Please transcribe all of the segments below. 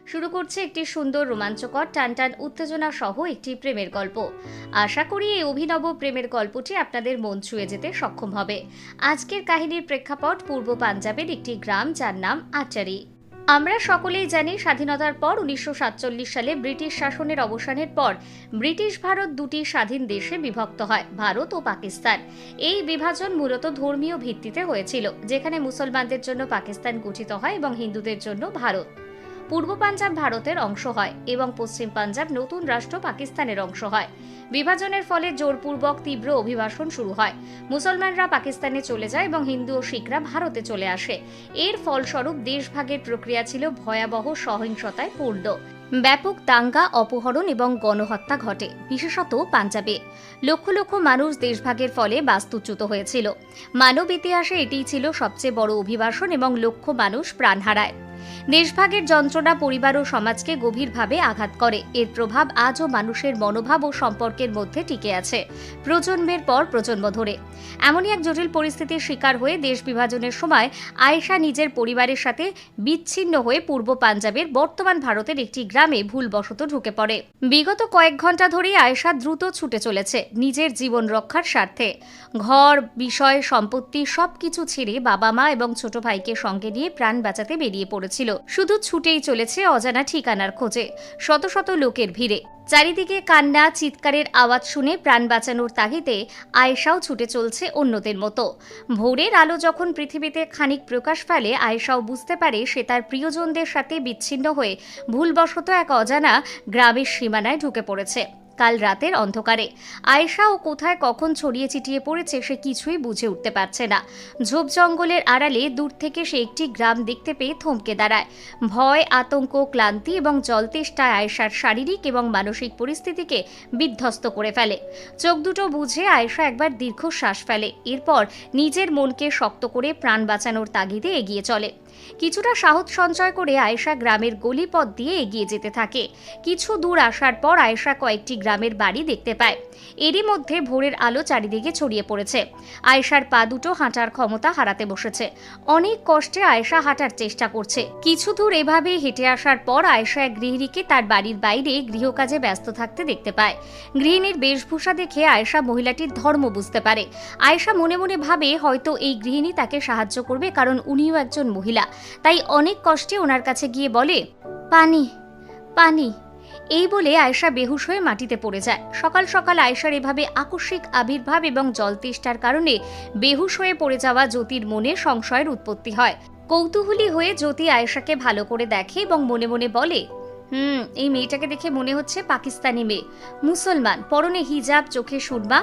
শুরু করছে একটি সুন্দর রোমাঞ্চকর টানটান উত্তেজনা সহ একটি প্রেমের গল্প। আশা করি এই অভিনব প্রেমের গল্পটি আপনাদের মন ছুঁয়ে যেতে সক্ষম হবে। আজকের কাহিনীর প্রেক্ষাপট পূর্ব পাঞ্জাবের একটি গ্রাম, যার নাম আটারি। আমরা সকলেই জানি, স্বাধীনতার পর 1947 সালে ব্রিটিশ শাসনের অবসানের পর ব্রিটিশ ভারত দুটি স্বাধীন দেশে বিভক্ত হয়, ভারত ও পাকিস্তান। এই বিভাজন মূলত ধর্মীয় ভিত্তিতে হয়েছিল, যেখানে মুসলমানদের জন্য পাকিস্তান গঠিত হয় এবং হিন্দুদের জন্য ভারত। পূর্ব পাঞ্জাব ভারতের অংশ হয় এবং পশ্চিম পাঞ্জাব নতুন রাষ্ট্র পাকিস্তানের অংশ হয়। বিভাজনের ফলে জোরপূর্বক তীব্র অভিবাসন শুরু হয়। মুসলমানরা পাকিস্তানে চলে যায় এবং হিন্দু ও শিখরা ভারতে চলে আসে। এর ফলস্বরূপ দেশভাগের প্রক্রিয়া ছিল ভয়াবহ সহিংসতায় পূর্ণ। ব্যাপক দাঙ্গা, অপহরণ এবং গণহত্যা ঘটে, বিশেষত পাঞ্জাবে। লক্ষ লক্ষ মানুষ দেশভাগের ফলে বাস্তুচ্যুত হয়েছিল। মানব ইতিহাসে এটিই ছিল সবচেয়ে বড় অভিবাসন এবং লক্ষ মানুষ প্রাণ হারায়। দেশভাগের যন্ত্রণা পরিবার ও সমাজকে গভীরভাবে আঘাত করে। এর প্রভাব আজও মানুষের মনোভাব ও সম্পর্কের মধ্যে টিকে আছে, প্রজন্মের পর প্রজন্ম ধরে। এমনই এক জটিল পরিস্থিতির শিকার হয়ে দেশ বিভাজনের সময় আয়েশা নিজের পরিবারের সাথে বিচ্ছিন্ন হয়ে পূর্ব পাঞ্জাবের বর্তমান ভারতের একটি গ্রামে ভুলবশত ঢুকে পড়ে। বিগত কয়েক ঘন্টা ধরেই আয়েশা দ্রুত ছুটে চলেছে নিজের জীবন রক্ষার স্বার্থে। ঘর, বিষয়, সম্পত্তি সবকিছু ছেড়ে বাবা মা এবং ছোট ভাইকে সঙ্গে নিয়ে প্রাণ বাঁচাতে বেরিয়ে পড়েছিল। শুধু ছুটেই চলেছে অজানা ঠিকানার খোঁজে, শত শত লোকের ভিড়ে। চারিদিকে কান্না, চিৎকারের আওয়াজ শুনে প্রাণ বাঁচানোর তাগিদে আয়েশাও ছুটে চলছে অন্যদের মতো। ভোরের আলো যখন পৃথিবীতে খানিক প্রকাশ ফেলে, আয়েশাও বুঝতে পারে সে তার প্রিয়জনদের সাথে বিচ্ছিন্ন হয়ে ভুলবশত এক অজানা গ্রামের সীমানায় ঢুকে পড়েছে। কাল রাতের অন্ধকারে আয়েশা ও কোথায় কখন ছড়িয়ে ছিটিয়ে পড়েছে সে কিছুই বুঝে উঠতে পারছে না। ঝোপ জঙ্গলের আড়ালে দূর থেকে সে একটি গ্রাম দেখতে পেয়ে থমকে দাঁড়ায়। ভয়, আতঙ্ক, ক্লান্তি এবং জলতেষ্টায় আয়েশার শারীরিক এবং মানসিক পরিস্থিতিকে বিধ্বস্ত করে ফেলে। চোখ দুটো বুঝে আয়েশা একবার দীর্ঘশ্বাস ফেলে। এরপর নিজের মনকে শক্ত করে প্রাণ বাঁচানোর তাগিদে এগিয়ে চলে। কিছুটা সাহস সঞ্চয় করে আয়েশা গ্রামের গলিপথ দিয়ে এগিয়ে যেতে থাকে। কিছু দূর আসার পর আয়েশা কয়েকটি গ্রামের বাড়ি দেখতে পায়। এরই মধ্যে ভোরের আলো চারিদিকে ছড়িয়ে পড়েছে। আয়েশার পা দুটো হাঁটার ক্ষমতা হারাতে বসেছে। অনেক কষ্টে আয়েশা হাঁটার চেষ্টা করছে। কিছু দূর এভাবেই হেঁটে আসার পর আয়েশা এক গৃহিণীকে তার বাড়ির বাইরে গৃহকাজে ব্যস্ত থাকতে দেখতে পায়। গৃহিণীর বেশভূষা দেখে আয়েশা মহিলাটির ধর্ম বুঝতে পারে। আয়েশা মনে মনে ভাবে হয়তো এই গৃহিণী তাকে সাহায্য করবে, কারণ উনিও একজন মহিলা। তাই অনেক কষ্টে ওনার কাছে গিয়ে বলে, পানি পানি। এই বলে আয়েশা বেহুশ হয়ে মাটিতে পড়ে যায়। সকাল সকাল আয়েশার এভাবে আকস্মিক আবির্ভাব এবং জলতেষ্টার কারণে বেহুশ হয়ে পড়ে যাওয়া জ্যোতির মনে সংশয়ের উৎপত্তি হয়। কৌতূহলী হয়ে জ্যোতি আয়েশাকে ভালো করে দেখে এবং মনে মনে বলে, এই মেয়েটাকে দেখে মনে হচ্ছে পাকিস্তানি মেয়ে, মুসলমান, পরনে হিজাব, চোখে সুরমা।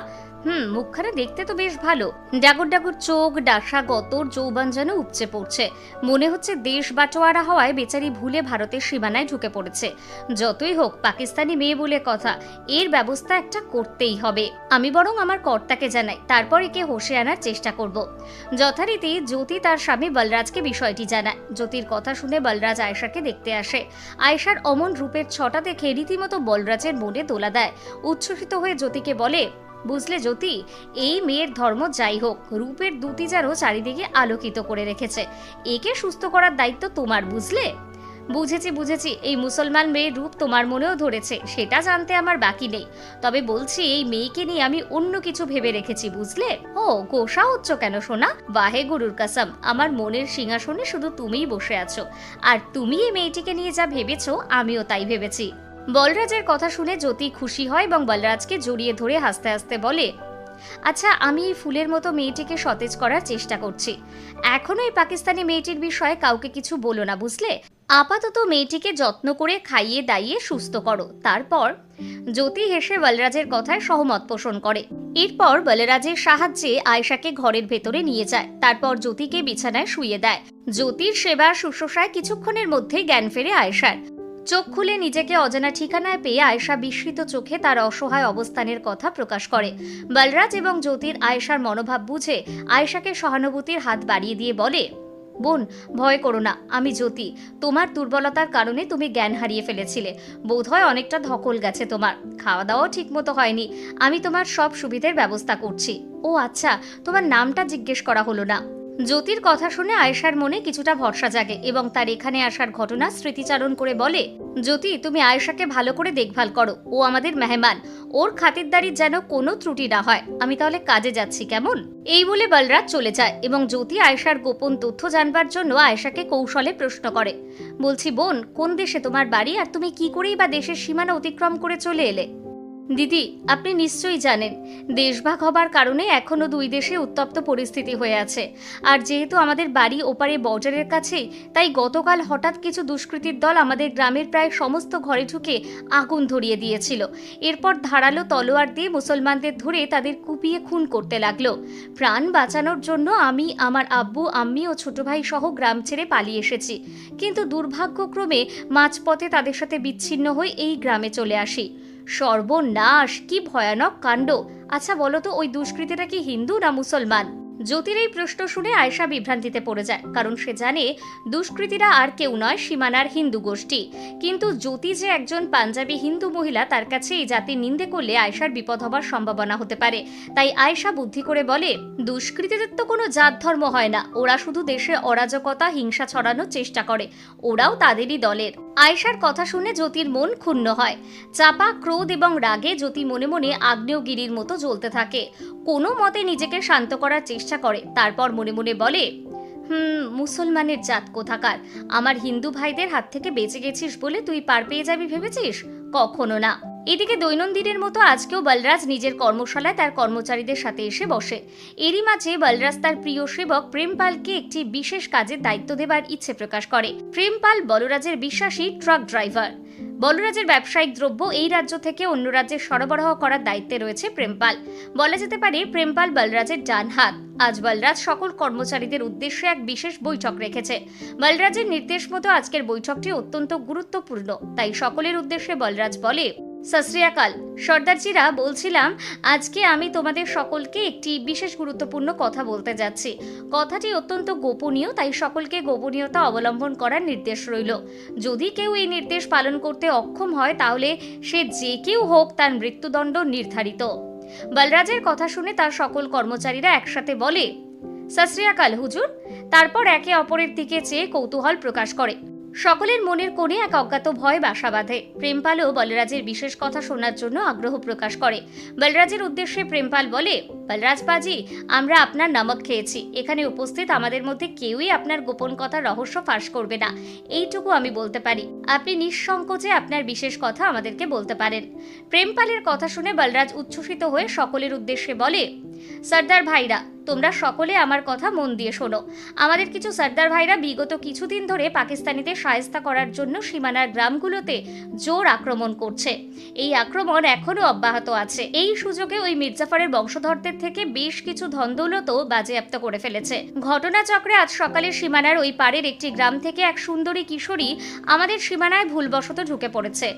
মুখখানা দেখতে তো বেশ ভালো। ডাগর ডাগর চোখ, ডাসা গতর, যৌবন যেন উপচে পড়ছে। মনে হচ্ছে দেশ বাটোয়ারা হওয়ায় বেচারি ভুলে ভারতের সীমানায় ঢুকে পড়েছে। যতই হোক, পাকিস্তানি মেয়ে বলে কথা, এর ব্যবস্থা একটা করতেই হবে। আমি বরং আমার কর্তাকে জানাই, তারপর একে হোশে আনার চেষ্টা করব। যথারীতি জ্যোতি তার স্বামী বলরাজকে বিষয়টি জানায়। জ্যোতির কথা শুনে বলরাজ আয়েশাকে দেখতে আসে। আয়েশার অমন রূপের ছটা দেখে রীতিমতো বলরাজের মনে দোলা দেয়। উচ্ছ্বসিত হয়ে জ্যোতিকে বলে, বুঝলে জ্যোতি, এই মেয়ের ধর্ম যাই হোক, রূপের দুটি যেন চারিদিকে আলোকিত করে রেখেছে। একে সুস্থ করার দায়িত্ব তোমার, বুঝলে? বুঝেছি, এই মুসলমান মেয়ের রূপ তোমার মনেও ধরেছে, সেটা জানতে আমার বাকি নেই। তবে বলছি, এই মেয়েকে নিয়ে আমি অন্য কিছু ভেবে রেখেছি, বুঝলে? ও, গোসা হচ্ছ কেন সোনা? বাহে গুরুর কাসম, আমার মনের সিংহাসনে শুধু তুমিই বসে আছো। আর তুমি এই মেয়েটিকে নিয়ে যা ভেবেছো, আমিও তাই ভেবেছি। বলরাজের কথা শুনে জ্যোতি খুশি হয় এবং বলরাজকে জড়িয়ে ধরে হাসতে হাসতে বলে, আচ্ছা, আমি এই ফুলের মতো মেয়েটিকে সতেজ করার চেষ্টা করছি। এখনো এই পাকিস্তানি মেয়েটির বিষয়ে কাউকে কিছু বলো না, বুঝলে? আপাতত মেয়েটিকে যত্ন করে খাইয়ে দাইয়ে সুস্থ করো। তারপর জ্যোতি হেসে বলরাজের কথায় সহমত পোষণ করে। এরপর বলরাজের সাহায্যে আয়েশাকে ঘরের ভেতরে নিয়ে যায়। তারপর জ্যোতিকে বিছানায় শুইয়ে দেয়। জ্যোতির সেবা শুশ্রূষায় কিছুক্ষণের মধ্যে জ্ঞান ফেরে আয়েশার। চোখ খুলে নিজেকে অজানা ঠিকানায় পেয়ে আয়েশা বিস্মিত চোখে তার অসহায় অবস্থানের কথা প্রকাশ করে। বলরাজ এবং জ্যোতির আয়েশার মনোভাব বুঝে আয়েশাকে সহানুভূতির হাত বাড়িয়ে দিয়ে বলে, বোন, ভয় করো না, আমি জ্যোতি। তোমার দুর্বলতার কারণে তুমি জ্ঞান হারিয়ে ফেলেছিলে। বোধহয় অনেকটা ধকল গেছে তোমার, খাওয়া দাওয়াও ঠিক মতো হয়নি। আমি তোমার সব সুবিধের ব্যবস্থা করছি। ও আচ্ছা, তোমার নামটা জিজ্ঞেস করা হলো না। জ্যোতির কথা শুনে আয়েশার মনে কিছুটা ভরসা জাগে এবং তার এখানে আসার ঘটনা স্মৃতিচারণ করে বলে, জ্যোতি, তুমি আয়েশাকে ভালো করে দেখভাল করো, ও আমাদের মেহমান, ওর খাতিরদারির যেন কোনো ত্রুটি না হয়। আমি তাহলে কাজে যাচ্ছি, কেমন? এই বলে বলরাজ চলে যায় এবং জ্যোতি আয়েশার গোপন তথ্য জানবার জন্য আয়েশাকে কৌশলে প্রশ্ন করে। বলছি বোন, কোন দেশে তোমার বাড়ি, আর তুমি কি করেই বা দেশের সীমানা অতিক্রম করে চলে এলে? দিদি, আপনি নিশ্চয়ই জানেন দেশভাগ হবার কারণে এখনো দুই দেশে উত্তপ্ত পরিস্থিতি হয়ে আছে। আর যেহেতু আমাদের বাড়ি ওপারে বর্ডারের কাছেই, তাই গতকাল হঠাৎ কিছু দুষ্কৃতীর দল আমাদের গ্রামের প্রায় সমস্ত ঘরে ঢুকে আগুন ধরিয়ে দিয়েছিল। এরপর ধারালো তলোয়ার দিয়ে মুসলমানদের ধরে তাদের কুপিয়ে খুন করতে লাগলো। প্রাণ বাঁচানোর জন্য আমি, আমার আব্বু, আম্মি ও ছোট ভাই সহ গ্রাম ছেড়ে পালিয়ে এসেছি, কিন্তু দুর্ভাগ্যক্রমে মাঝপথে তাদের সাথে বিচ্ছিন্ন হয়ে এই গ্রামে চলে আসি। সর্বনাশ, কি ভয়ানক কাণ্ড! আচ্ছা বলো তো, ওই দুষ্কৃতীরা কি হিন্দু না মুসলমান? জ্যোতির এই প্রশ্ন শুনে আয়েশা বিভ্রান্তিতে পড়ে যায়, কারণ সে জানে দুষ্কৃতীরা আর কেউ নয়, সীমানার হিন্দু গোষ্ঠী। কিন্তু জ্যোতি যে একজন পাঞ্জাবি হিন্দু মহিলা, তার কাছে এই জাতির নিন্দে করলে আয়েশার বিপদ হবার সম্ভাবনা হতে পারে। তাই আয়েশা বুদ্ধি করে বলে, দুষ্কৃতীদের তো কোনো জাত ধর্ম হয় না, ওরা শুধু দেশে অরাজকতা, হিংসা ছড়ানোর চেষ্টা করে, ওরাও তাদেরই দলের। আয়েশার কথা শুনে জ্যোতির মন ক্ষুণ্ণ হয়। চাপা ক্রোধ এবং রাগে জ্যোতি মনে মনে আগ্নেয়গিরির মতো জ্বলতে থাকে। কোনো মতে নিজেকে শান্ত করার চেষ্টা করে, তারপর মনে মনে বলে, মুসলমানের জাত কোথাকার! আমার হিন্দু ভাইদের হাত থেকে বেঁচে গেছিস বলে তুই পার পেয়ে যাবি ভেবেছিস? কখনো না। এদিকে দৈনন্দিনের মতো আজকেও বলরাজ নিজের কর্মশালায় তার কর্মচারীদের সাথে এসে বসে। এরই মাঝে বলরাজ তার প্রিয় সেবক প্রেমপালকে একটি বিশেষ কাজের দায়িত্ব দেবার ইচ্ছে প্রকাশ করে। প্রেমপাল বলরাজের বিশ্বাসী ট্রাক ড্রাইভার। বলরাজের ব্যবসায়িক দ্রব্য এই রাজ্য থেকে অন্য রাজ্যে সরবরাহ করার দায়িত্বে রয়েছে প্রেমপাল। বলা যেতে পারে প্রেমপাল বলরাজের ডান হাত। আজ বলরাজ সকল কর্মচারীদের উদ্দেশ্যে এক বিশেষ বৈঠক রেখেছে। বলরাজের নির্দেশ মতো আজকের বৈঠকটি অত্যন্ত গুরুত্বপূর্ণ, তাই সকলের উদ্দেশ্যে বলরাজ বলে, সত শ্রী আকাল সর্দারজিরা, বলছিলাম আজকে আমি তোমাদের সকলকে একটি বিশেষ গুরুত্বপূর্ণ কথা বলতে যাচ্ছি। কথাটি অত্যন্ত গোপনীয়, তাই সকলকে গোপনীয়তা অবলম্বন করার নির্দেশ রইল। যদি কেউ এই নির্দেশ পালন করতে অক্ষম হয়, তাহলে সে যে কেউ হোক, তার মৃত্যুদণ্ড নির্ধারিত। বলরাজের কথা শুনে তার সকল কর্মচারীরা একসাথে বলে, সত শ্রী আকাল হুজুর। তারপর একে অপরের দিকে চেয়ে কৌতূহল প্রকাশ করে। সকলের মনের কোণে এক অজ্ঞাত ভয় বাসা বাঁধে। প্রেমপালও বলরাজের বিশেষ কথা শোনার জন্য আগ্রহ প্রকাশ করে। বলরাজের উদ্দেশ্যে প্রেমপাল বলে, বলরাজ বাজি, আমরা আপনার নমক খেয়েছি। এখানে উপস্থিত আমাদের মধ্যে কেউই আপনার গোপন কথার রহস্য ফাঁস করবে না, এইটুকু আমি বলতে পারি। আপনি নিঃসংকোচে আপনার বিশেষ কথা আমাদেরকে বলতে পারেন। প্রেমপালের কথা শুনে বলরাজ উচ্ছ্বসিত হয়ে সকলের উদ্দেশ্যে বলে, সর্দার ভাইরা, তোমরা সকলে আমার কথা মন দিয়ে শোনো। আমাদের কিছু সর্দার ভাইরা বিগত কিছুদিন ধরে পাকিস্তানিদের শায়েস্তা করার জন্য সীমানার গ্রামগুলোতে জোর আক্রমণ করছে। এই আক্রমণ এখনো অব্যাহত আছে। এই সুযোগে ওই মির্জাফরের বংশধরদের থেকে বেশ কিছু ধনদৌলতও বাজেয়াপ্ত করে ফেলেছে। ঘটনাচক্রে আজ সকালে সীমানার ওই পাড়ের একটি গ্রাম থেকে এক সুন্দরী কিশোরী আমাদের সীমানায় ভুলবশত ঢুকে পড়েছে।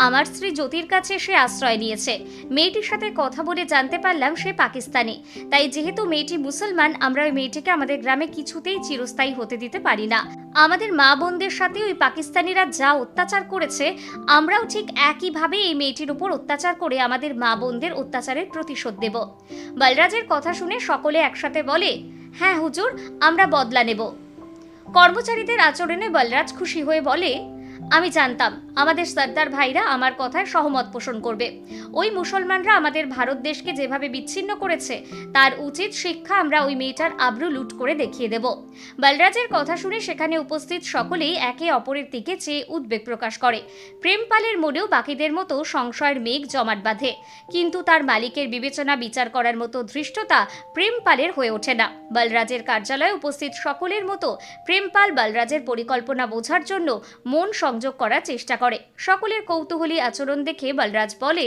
আমার স্ত্রী জ্যোতির কাছে সে আশ্রয় নিয়েছে। মেয়েটির সাথে কথা বলে জানতে পারলাম সে পাকিস্তানি। তাই যেহেতু মেয়েটি মুসলমান, আমরা ওই মেয়েটিকে আমাদের গ্রামে কিছুতেই চিরস্থায়ী হতে দিতে পারি না। আমাদের মা বোনদের সাথে ওই পাকিস্তানিরা যা অত্যাচার করেছে, আমরাও ঠিক একইভাবে এই মেয়েটির উপর অত্যাচার করে আমাদের মা বোনদের অত্যাচারের প্রতিশোধ দেব। বলরাজের কথা শুনে সকলে একসাথে বলে, হ্যাঁ হুজুর, আমরা বদলা নেব। কর্মচারীদের আচরণে বলরাজ খুশি হয়ে বলে, আমি জানতাম আমাদের সর্দার ভাইরা আমার কথায় সহমত পোষণ করবে। ওই মুসলমানরা আমাদের ভারত দেশকে যেভাবে বিচ্ছিন্ন করেছে, তার উচিত শিক্ষা আমরা ওই মেয়েটার আব্রু লুট করে দেখিয়ে দেব। বলরাজের কথা শুনে সেখানে উপস্থিত সকলেই একে অপরের দিকে চেয়ে উদ্বেগ প্রকাশ করে। প্রেমপালের মনেও বাকিদের মতো সংশয়ের মেঘ জমাট বাঁধে, কিন্তু তার মালিকের বিবেচনা বিচার করার মতো ধৃষ্টতা প্রেমপালের হয়ে ওঠে না। বলরাজের কার্যালয়ে উপস্থিত সকলের মতো প্রেমপাল বলরাজের পরিকল্পনা বোঝার জন্য মন সংযোগ করার চেষ্টা করে। সকলের কৌতূহলী আচরণ দেখে বলরাজ বলে,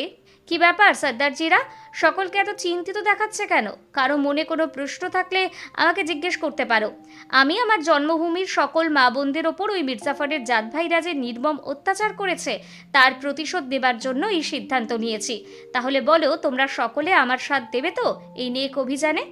কি ব্যাপার সর্দারজিরা, সকলকে এত চিন্তিত দেখাচ্ছে কেন? কারো মনে কোনো প্রশ্ন থাকলে আমাকে জিজ্ঞেস করতে পারো। আমি আমার জন্মভূমির সকল মা বোনদের ওপর ওই মির্জাফরের জাত ভাইরা যে নির্মম অত্যাচার করেছে, তার প্রতিশোধ দেবার জন্য এই সিদ্ধান্ত নিয়েছি। তাহলে বলো, তোমরা সকলে আমার সাথ দেবে তো এই নেক অভিযানে?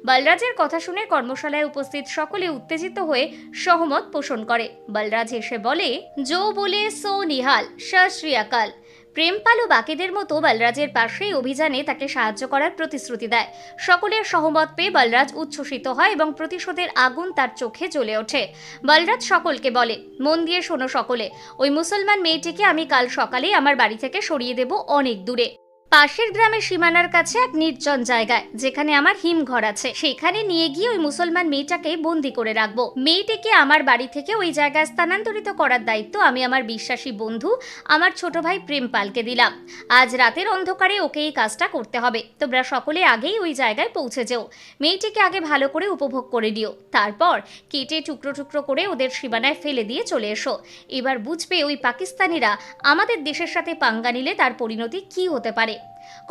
বলরাজের কথা শুনে কর্মশালায় উপস্থিত সকলে উত্তেজিত হয়ে সহমত পোষণ করে। বলরাজ এসে বলে, জো বলে সো নিহাল, সত শ্রী আকাল। প্রেমপাল ও বাকিদের মতো বলরাজের পাশেই অভিযানে তাকে সাহায্য করার প্রতিশ্রুতি দেয়। সকলের সহমত পেয়ে বলরাজ উচ্ছ্বসিত হয় এবং প্রতিশোধের আগুন তার চোখে জ্বলে ওঠে। বলরাজ সকলকে বলে, মন দিয়ে শোনো সকলে, ওই মুসলমান মেয়েটিকে আমি কাল সকালেই আমার বাড়ি থেকে সরিয়ে দেব অনেক দূরে। পাশের গ্রামের সীমানার কাছে এক নির্জন জায়গায়, যেখানে আমার হিমঘর আছে, সেখানে নিয়ে গিয়ে ওই মুসলমান মেয়েটাকে বন্দি করে রাখবো। মেয়েটিকে আমার বাড়ি থেকে ওই জায়গায় স্থানান্তরিত করার দায়িত্ব আমি আমার বিশ্বাসী বন্ধু, আমার ছোট ভাই প্রেমপালকে দিলাম। আজ রাতের অন্ধকারে ওকে এই কাজটা করতে হবে। তোমরা সকলে আগেই ওই জায়গায় পৌঁছে যেও। মেয়েটিকে আগে ভালো করে উপভোগ করে দিও, তারপর কেটে টুকরো টুকরো করে ওদের সীমানায় ফেলে দিয়ে চলে এসো। এবার বুঝবে ওই পাকিস্তানিরা আমাদের দেশের সাথে পাঙ্গা নিলে তার পরিণতি কি হতে পারে।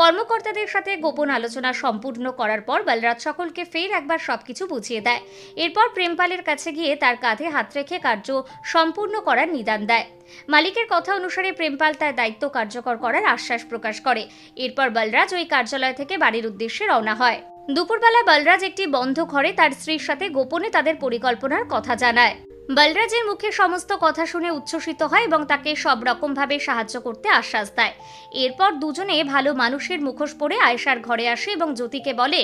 কর্মকর্তাদের সাথে গোপন আলোচনা সম্পূর্ণ করার পর বলরাজ সকলকে ফের একবার সবকিছু বুঝিয়ে দেয়। এরপর প্রেমপালের কাছে গিয়ে তার কাঁধে হাত রেখে কার্য সম্পূর্ণ করার নিদান দেয়। মালিকের কথা অনুসারে প্রেমপাল তার দায়িত্ব কার্যকর করার আশ্বাস প্রকাশ করে। এরপর বলরাজ ওই কার্যালয় থেকে বাড়ির উদ্দেশ্যে রওনা হয়। দুপুরবেলা বলরাজ একটি বন্ধ ঘরে তার স্ত্রীর সাথে গোপনে তাদের পরিকল্পনার কথা জানায়। বলরাজের মুখে সমস্ত কথা শুনে উচ্ছ্বসিত হয় এবং তাকে সব রকমভাবে সাহায্য করতে আশ্বাস দেয়। এরপর দুজনে ভালো মানুষের মুখোশ পরে আয়েশার ঘরে আসে এবং জ্যোতিকে বলে,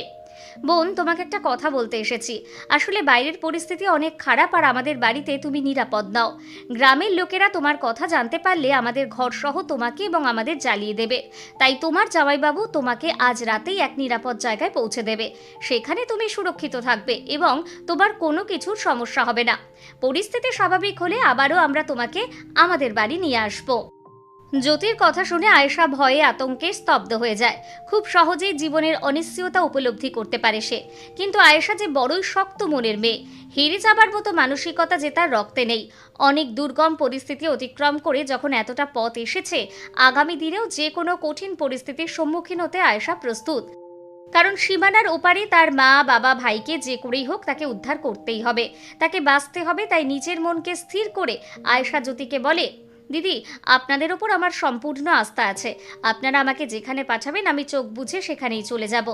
বোন, তোমাকে একটা কথা বলতে এসেছি। আসলে বাইরের পরিস্থিতি অনেক খারাপ আর আমাদের বাড়িতে তুমি নিরাপদ নাও। গ্রামের লোকেরা তোমার কথা জানতে পারলে আমাদের ঘর সহ তোমাকে এবং আমাদের জ্বালিয়ে দেবে। তাই তোমার জামাইবাবু তোমাকে আজ রাতেই এক নিরাপদ জায়গায় পৌঁছে দেবে। সেখানে তুমি সুরক্ষিত থাকবে এবং তোমার কোনো কিছুর সমস্যা হবে না। পরিস্থিতি স্বাভাবিক হলে আবারও আমরা তোমাকে আমাদের বাড়ি নিয়ে আসবো। জ্যোতির কথা শুনে আয়েশা ভয়ে আতঙ্কে স্তব্ধ হয়ে যায়। খুব সহজেই জীবনের অনিশ্চয়তা উপলব্ধি করতে পারে সে। কিন্তু আয়েশা যে বড়ই শক্ত মনের মেয়ে, হেরে যাবার মতো মানসিকতা যে তার রক্তে নেই। অনেক দুর্গম পরিস্থিতি অতিক্রম করে যখন এতটা পথ এসেছে, আগামী দিনেও যে কোনো কঠিন পরিস্থিতির সম্মুখীন হতে আয়েশা প্রস্তুত। কারণ সীমানার ওপারে তার মা, বাবা, ভাইকে যে করেই হোক তাকে উদ্ধার করতেই হবে, তাকে বাঁচতে হবে। তাই নিজের মনকে স্থির করে আয়েশা জ্যোতিকে বলে, দিদি, আপনাদের ওপর আমার সম্পূর্ণ আস্থা আছে। আপনারা আমাকে যেখানে পাঠাবেন আমি চোখ বুঝে সেখানেই চলে যাব।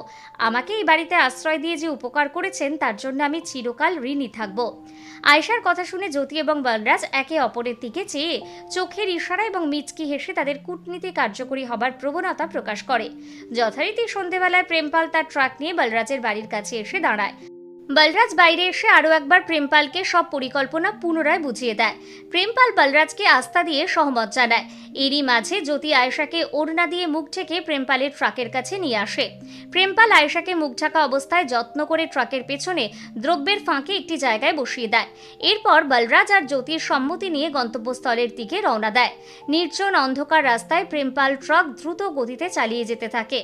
আমাকে এই বাড়িতে আশ্রয় দিয়ে যে উপকার করেছেন তার জন্য আমি চিরকাল ঋণী থাকব। আয়েশার কথা শুনে জ্যোতি এবং বলরাজ একে অপরের দিকে চেয়ে চোখের ইশারা এবং মিচকি হেসে তাদের কূটনীতি কার্যকরী হবার প্রবণতা প্রকাশ করে। যথারীতি সন্ধেবেলায় প্রেমপাল তার ট্রাক নিয়ে বলরাজের বাড়ির কাছে এসে দাঁড়ায়। বলরাজ বাইরে এসে আরও একবার প্রেমপালকে সব পরিকল্পনা পুনরায় বুঝিয়ে দেয়। প্রেমপাল বলরাজকে আস্থা দিয়ে সহমত জানায়। এরই মাঝে জ্যোতি আয়েশাকে ওড়না দিয়ে মুখ ঢেকে প্রেমপালের ট্রাকের কাছে নিয়ে আসে। প্রেমপাল আয়েশাকে মুখ ঢাকা অবস্থায় যত্ন করে ট্রাকের পেছনে দ্রব্যের ফাঁকে একটি জায়গায় বসিয়ে দেয়। এরপর বলরাজ আর জ্যোতির সম্মতি নিয়ে গন্তব্যস্থলের দিকে রওনা দেয়। নির্জন অন্ধকার রাস্তায় প্রেমপাল ট্রাক দ্রুত গতিতে চালিয়ে যেতে থাকে।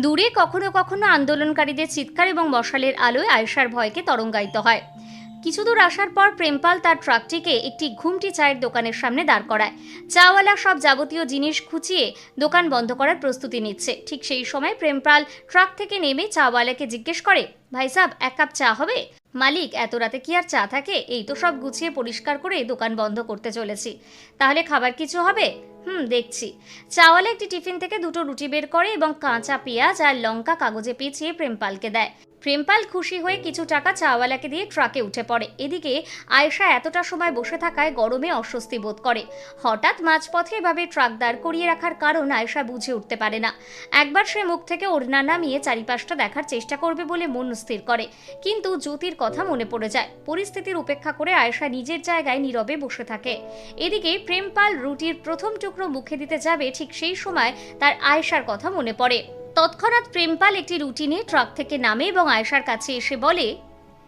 দূরে কখনো কখনো আন্দোলনকারীদের চিৎকার এবং মশালের আলোয় আয়েশার ভয়কে তরঙ্গায়িত হয়। কিছু দূর আসার পর প্রেমপাল তার ট্রাকটিকে একটি ঘুমটি চায়ের দোকানের সামনে দাঁড় করায়। চাওয়ালা সব যাবতীয় জিনিস খুঁচিয়ে দোকান বন্ধ করার প্রস্তুতি নিচ্ছে। ঠিক সেই সময় প্রেমপাল ট্রাক থেকে নেমে চাওয়ালাকে জিজ্ঞেস করে, ভাই সাহেব, এক কাপ চা হবে? মালিক, এত রাতে কি আর চা থাকে? এই তো সব গুছিয়ে পরিষ্কার করে দোকান বন্ধ করতে চলেছি। তাহলে খাবার কিছু হবে? দেখছি। চাওয়ালা একটি টিফিন থেকে দুটো রুটি বের করে এবং কাঁচা পেঁয়াজ আর লঙ্কা কাগজে পেঁচিয়ে প্রেমপালকে দেয়। প্রেমপাল খুশি হয়ে কিছু টাকা চাওয়ালাকে দিয়ে ট্রাকে উঠে পড়ে। এদিকে আয়েশা এতটা সময় বসে থাকায় গরমে অস্বস্তি বোধ করে। হঠাৎ মাঝপথে এভাবে ট্রাক দাঁড় করিয়ে রাখার কারণ আয়েশা বুঝে উঠতে পারে না। একবার সে মুখ থেকে ওড়না নামিয়ে চারিপাশটা দেখার চেষ্টা করবে বলে মন স্থির করে, কিন্তু জ্যোতির কথা মনে পড়ে যায়। পরিস্থিতির উপেক্ষা করে আয়েশা নিজের জায়গায় নীরবে বসে থাকে। এদিকে প্রেমপাল রুটির প্রথম টুকরো মুখে দিতে যাবে, ঠিক সেই সময় তার আয়েশার কথা মনে পড়ে। তৎক্ষণাৎ প্রেমপাল একটি রুটি নিয়ে ট্রাক থেকে নামে এবং আয়েশার কাছে এসে বলে,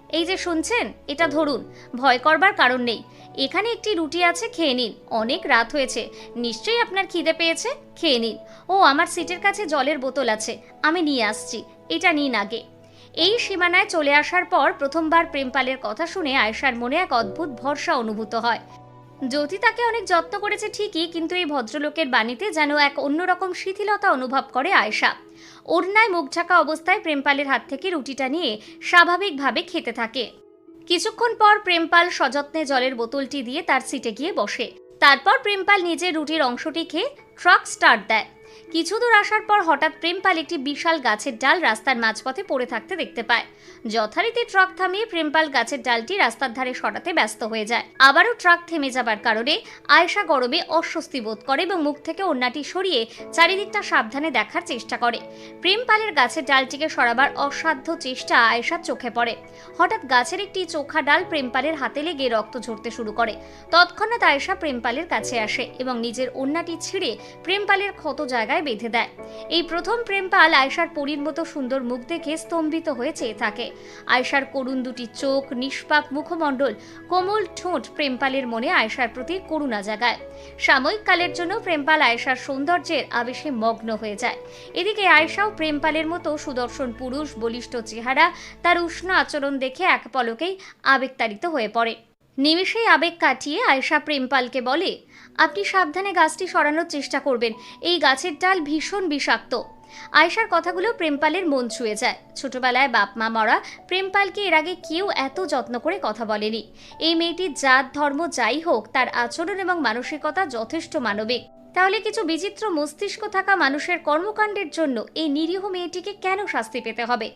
এই যে শুনছেন, এটা ধরুন, ভয় করবার কারণ নেই। এখানে একটি রুটি আছে, খেয়ে নিন। অনেক রাত হয়েছে, নিশ্চয়ই আপনার খিদে পেয়েছে, খেয়ে নিন। ও, আমার সিটের কাছে জলের বোতল আছে, আমি নিয়ে আসছি, এটা নিন আগে। এই সীমানায় চলে আসার পর প্রথমবার প্রেমপালের কথা শুনে আয়েশার মনে এক অদ্ভুত ভরসা অনুভূত হয়। জ্যোতি তাকে অনেক যত্ন করেছে ঠিকই, কিন্তু এই ভদ্রলোকের বাণীতে যেন এক অন্যরকম শিথিলতা অনুভব করে আয়েশা। ওড়নায় মুখ ঢাকা অবস্থায় প্রেমপালের হাত থেকে রুটিটা নিয়ে স্বাভাবিকভাবে খেতে থাকে। কিছুক্ষণ পর প্রেমপাল সযত্নে জলের বোতলটি দিয়ে তার সিটে গিয়ে বসে। তারপর প্রেমপাল নিজের রুটির অংশটি খেয়ে ট্রাক স্টার্ট দেয়। কিছু দূর আসার পর হঠাৎ প্রেমপাল একটি বিশাল গাছের ডাল রাস্তার মাঝপথে পড়ে থাকতে দেখতে পায়। যথারীতি ট্রাক থামিয়ে প্রেমপাল গাছের ডালটি রাস্তার ধারে সরাতে ব্যস্ত হয়ে যায়। আবারও ট্রাক থেমে যাবার কারণে আয়েশা গরমে অস্বস্তি বোধ করে এবং মুখ থেকে ওড়নাটি সরিয়ে চারিদিকটা সাবধানে দেখার চেষ্টা করে। প্রেমপালের গাছের ডালটিকে সরাবার অসাধ্য চেষ্টা আয়েশার চোখে পড়ে। হঠাৎ গাছের একটি চোখা ডাল প্রেমপালের হাতে লেগে রক্ত ঝরতে শুরু করে। তৎক্ষণাৎ আয়েশা প্রেমপালের কাছে আসে এবং নিজের ওড়নাটি ছিঁড়ে প্রেমপালের ক্ষত জায়গায় বেঁধে দেয়। এই প্রথম প্রেমপাল আয়েশার পরীর মতো সুন্দর মুখ দেখে স্তম্ভিত হয়ে চেয়ে থাকে। আয়েশার করুণ দুটি চোখ, নিষ্পাপ মুখমণ্ডল, কোমল ঠোঁট প্রেমপালের মনে আয়েশার প্রতি করুণা জাগায়। সাময়িক কালের জন্য প্রেমপাল আয়েশার সৌন্দর্যের আবেশে মগ্ন হয়ে যায়। এদিকে আয়েশাও প্রেমপালের মতো সুদর্শন পুরুষ, বলিষ্ঠ চেহারা, তার উষ্ণ আচরণ দেখে এক পলকেই আবেগতাড়িত হয়ে পড়ে। নিমেষেই আবেগ কাটিয়ে আয়েশা প্রেমপালকে বলে, আপনি সাবধানে গাছটি সরানোর চেষ্টা করবেন, এই গাছের ডাল ভীষণ বিষাক্ত। আয়েশার কথাগুলো প্রেমপালের মন ছুঁয়ে যায়। ছোটবেলায় বাপ মা মরা প্রেমপালকে এর আগে কেউ এত যত্ন করে কথা বলেনি। এই মেয়েটির জাত ধর্ম যাই হোক, তার আচরণ এবং মানসিকতা যথেষ্ট মানবিক। তাহলে কিছু বিচিত্র মস্তিষ্ক থাকা মানুষের কর্মকাণ্ডের জন্য এই নিরীহ মেয়েটিকে কেন শাস্তি পেতে হবে?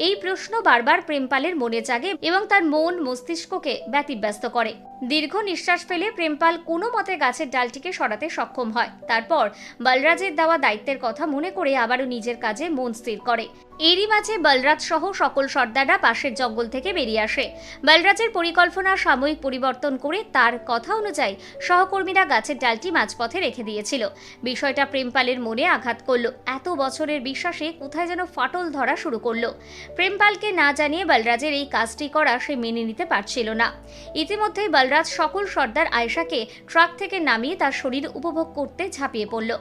এই প্রশ্ন বারবার প্রেমপালের মনে জাগে এবং তার মন মস্তিষ্ককে ব্যতিব্যস্ত করে। দীর্ঘ নিঃশ্বাস ফেলে প্রেমপাল কোনো মতে গাছের ডালটিকে সরাতে সক্ষম হয়। তারপর বলরাজের দেওয়া দায়িত্বের কথা মনে করে আবারও নিজের কাজে মন স্থির করে। এরই মাঝে বলরাজ সহ সকল সর্দাররা পাশের জঙ্গল থেকে বেরিয়ে আসে। বলরাজের পরিকল্পনা সাময়িক পরিবর্তন করে তার কথা অনুযায়ী সহকর্মীরা গাছের ডালটি মাঝপথে রেখে দিয়েছিল। বিষয়টা প্রেমপালের মনে আঘাত করলো। এত বছরের বিশ্বাসে কোথায় যেন ফাটল ধরা শুরু করলো। প্রেমপালকে না জানিয়ে বলরাজের এই কাজটি করা সে মেনে নিতে পারছিল না। ইতিমধ্যেই বলরাজ সকল সর্দার আয়েশাকে ট্রাক থেকে নামিয়ে তার শরীর উপভোগ করতে ঝাঁপিয়ে পড়ল।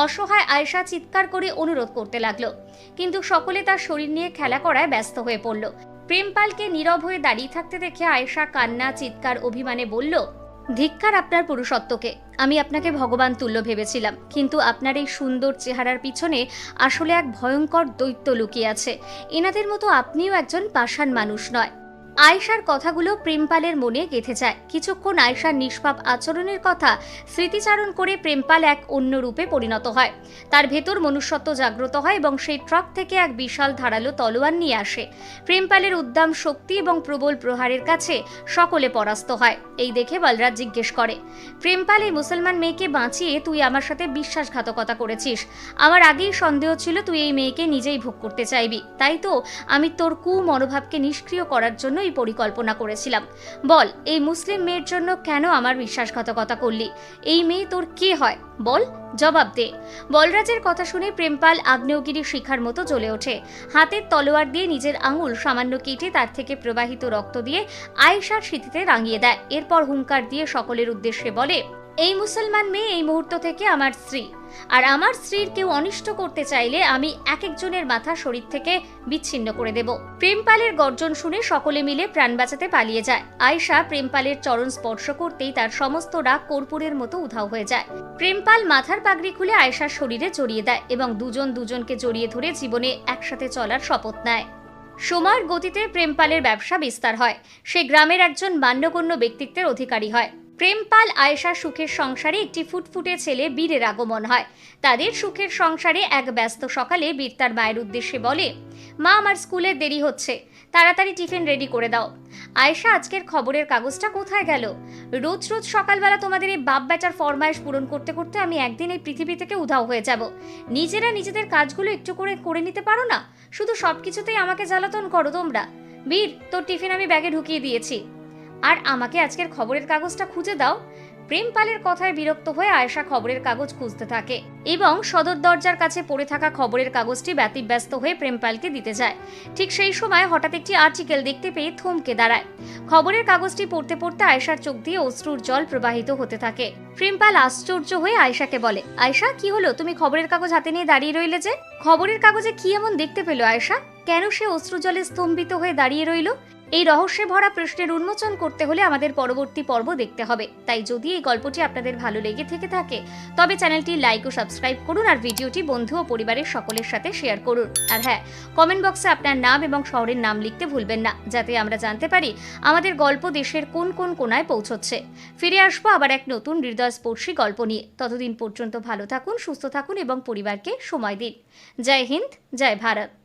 অসহায় আয়েশা চিৎকার করে অনুরোধ করতে লাগলো, কিন্তু সকলে তার শরীর নিয়ে খেলা করায় ব্যস্ত হয়ে পড়ল। প্রেমপালকে নীরব হয়ে দাঁড়িয়ে থাকতে দেখে আয়েশা কান্না, চিৎকার, অভিমানে বলল, ধিক্কার আপনার পুরুষত্বকে। আমি আপনাকে ভগবান তুল্য ভেবেছিলাম, কিন্তু আপনার এই সুন্দর চেহারার পিছনে আসলে এক ভয়ঙ্কর দৈত্য লুকিয়ে আছে। এনাদের মতো আপনিও একজন পাষাণ মানুষ নয়। আয়েশার কথাগুলো প্রেমপালের মনে গেঁথে যায়। কিছুক্ষণ আয়েশার নিষ্পাপ আচরণের কথা স্মৃতিচারণ করে প্রেমপাল এক অন্য রূপে পরিণত হয়। তার ভেতর মনুষ্যত্ব জাগ্রত হয় এবং সেই ট্রাক থেকে এক বিশাল ধারালো তলোয়ার নিয়ে আসে। প্রেমপালের উদ্দাম শক্তি এবং প্রবল প্রহারের কাছে সকলে পরাস্ত হয়। এই দেখে বলরাজ জিজ্ঞেস করে, প্রেমপাল, এই মুসলমান মেয়েকে বাঁচিয়ে তুই আমার সাথে বিশ্বাসঘাতকতা করেছিস। আমার আগেই সন্দেহ ছিল তুই এই মেয়েকে নিজেই ভোগ করতে চাইবি। তাই তো আমি তোর মনোভাবকে নিষ্ক্রিয় করার জন্য এই পরিকল্পনা করেছিলাম। বল, এই মুসলিম মেয়ের জন্য কেন আমার বিশ্বাসঘাতকতা করলি? এই মেয়ে তোর কে হয়? বল, জবাব দে। বলরাজের কথা শুনে প্রেমপাল আগ্নেয়গিরি শিখার মতো জ্বলে ওঠে। হাতের তলোয়ার দিয়ে নিজের আঙুল সামান্য কেটে তার থেকে প্রবাহিত রক্ত দিয়ে আয়েশার স্মৃতিতে রাঙিয়ে দেয়। এরপর হুঙ্কার দিয়ে সকলের উদ্দেশ্যে বলে, এই মুসলমান মেয়ে এই মুহূর্ত থেকে আমার স্ত্রী, আর আমার স্ত্রীর কেউ অনিষ্ট করতে চাইলে আমি এক একজনের মাথা শরীর থেকে বিচ্ছিন্ন করে দেব। প্রেমপালের গর্জন শুনে সকলে মিলে প্রাণ বাঁচাতে পালিয়ে যায়। আয়েশা প্রেমপালের চরণ স্পর্শ করতেই তার সমস্ত রাগ কর্পূরের মতো উধাও হয়ে যায়। প্রেমপাল মাথার পাগড়ি খুলে আয়েশার শরীরে জড়িয়ে দেয় এবং দুজন দুজনকে জড়িয়ে ধরে জীবনে একসাথে চলার শপথ নেয়। সময়ের গতিতে প্রেমপালের ব্যবসা বিস্তার হয়। সে গ্রামের একজন মান্যগণ্য ব্যক্তিত্বের অধিকারী হয়। প্রেমপাল আয়েশার সুখের সংসারে একটি ফুটফুটে ছেলে বীরের আগমন হয়। তাদের সুখের সংসারে এক ব্যস্ত সকালে বীর তার মায়ের উদ্দেশ্যে বলে, মা, আমার স্কুলের দেরি হচ্ছে, তাড়াতাড়ি টিফিন রেডি করে দাও। আয়েশা, আজকের খবরের কাগজটা কোথায় গেল? রোজ রোজ সকালবেলা তোমাদের এই বাপ বেটার ফরমায়েশ পূরণ করতে করতে আমি একদিন এই পৃথিবী থেকে উধাও হয়ে যাব। নিজেরা নিজেদের কাজগুলো একটু করে করে নিতে পারো না? শুধু সবকিছুতেই আমাকে জ্বালাতন করো তোমরা। বীর, তোর টিফিন আমি ব্যাগে ঢুকিয়ে দিয়েছি, আর আমাকে আজকের খবরের কাগজটা খুঁজে দাও। প্রেমপালের কথায় বিরক্ত হয়ে আয়েশা খবরের কাগজ খুঁজতে থাকে এবং সদর দরজার কাছে পড়ে থাকা খবরের কাগজটি ব্যতিব্যস্ত হয়ে প্রেমপালকে দিতে যায়। ঠিক সেই সময় হঠাৎ একটি আর্টিকেল দেখতে পেয়ে থমকে দাঁড়ায়। খবরের কাগজটি পড়তে পড়তে আয়েশার চোখ দিয়ে অশ্রুর জল প্রবাহিত হতে থাকে। প্রেমপাল আশ্চর্য হয়ে আয়েশাকে বলে, আয়েশা, কি হলো? তুমি খবরের কাগজ হাতে নিয়ে দাঁড়িয়ে রইলে যে? খবরের কাগজে কি এমন দেখতে পেল আয়েশা? কেন সে অশ্রু জলে স্তম্ভিত হয়ে দাঁড়িয়ে রইল? এই রহস্যে ভরা প্রশ্নের উন্মোচন করতে হলে আমাদের পরবর্তী পর্ব দেখতে হবে। তাই যদি এই গল্পটি আপনাদের ভালো লেগে থেকে থাকে তবে চ্যানেলটি লাইক ও সাবস্ক্রাইব করুন আর ভিডিওটি বন্ধু ও পরিবারের সকলের সাথে শেয়ার করুন। আর হ্যাঁ, কমেন্ট বক্সে আপনার নাম এবং শহরের নাম লিখতে ভুলবেন না, যাতে আমরা জানতে পারি আমাদের গল্প দেশের কোন কোন কোণায় পৌঁছচ্ছে। ফিরে আসবো আবার এক নতুন হৃদয়স্পর্শী গল্প নিয়ে। ততদিন পর্যন্ত ভালো থাকুন, সুস্থ থাকুন এবং পরিবারকে সময় দিন। জয় হিন্দ, জয় ভারত।